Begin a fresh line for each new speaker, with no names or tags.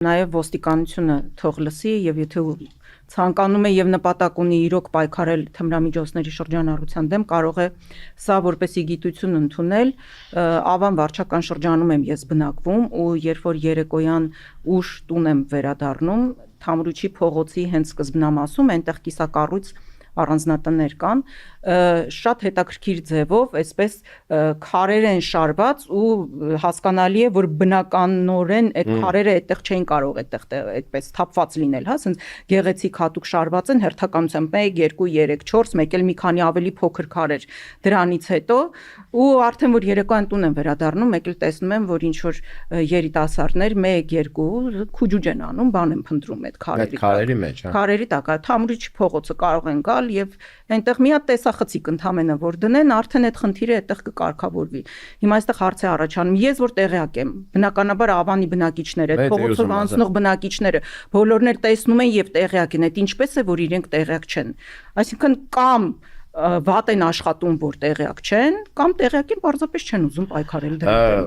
Նաև ոստիկանությունը թող լսի եւ եթե ցանկանում է եւ նպատակ ունի իրոք պայքարել թմրամիջոցների շրջանառության դեմ, կարող է սա որպեսի գիտություն ընդունել, Ավան վարչական շրջանում եմ ես բնակվում ու երբ որ երեկոյան ուշ տուն եմ վերադառնում, Թամրուչի փողոցի հենց սկզբնամասում այնտեղ կիսակառույց առանձնատներ կան, շատ հետաքրքիր ձևով, այսպես քարեր են շարված ու հասկանալի է, որ բնականորեն այդ քարերը այդտեղ չէին կարող այդպես թափված լինել, հա, ասենց գեղեցիկ հատուկ շարված են հերթականությամբ 1, 2, 3, 4, մեկ էլ մի քանի ավելի փոքր քարեր դրանից հետո ու արդեն որ երեկոյան տուն եմ վերադառնում, մեկ էլ տեսնում եմ, որ ինչ որ երիտասարդներ 1, 2 քուջուջ են անում, բան են փնտրում այդ
քարերի մեջ, հա։
Քարերի տակ, Թամրուչի փողոցը կարող են գալ եւ այնտեղ մի հատ տեսախցիկ ընդամենը որ դնեն, արդեն այդ խնդիրը այդտեղ կկարգավորվի։ Հիմա այստեղ հարց է առաջանում, ես որ տեղյակ եմ, բնականաբար Ավանի բնակիչները, այդ փողոցով անցնող բնակիչները, բոլորն էլ տեսնում են եւ տեղյակ են, այդ ինչպես է որ իրենք տեղյակ չեն։ Այսինքն կամ վատ են աշխատում, որ տեղյակ չեն, կամ տեղյակ են, պարզապես չեն ուզում պայքարել դրա դեմ։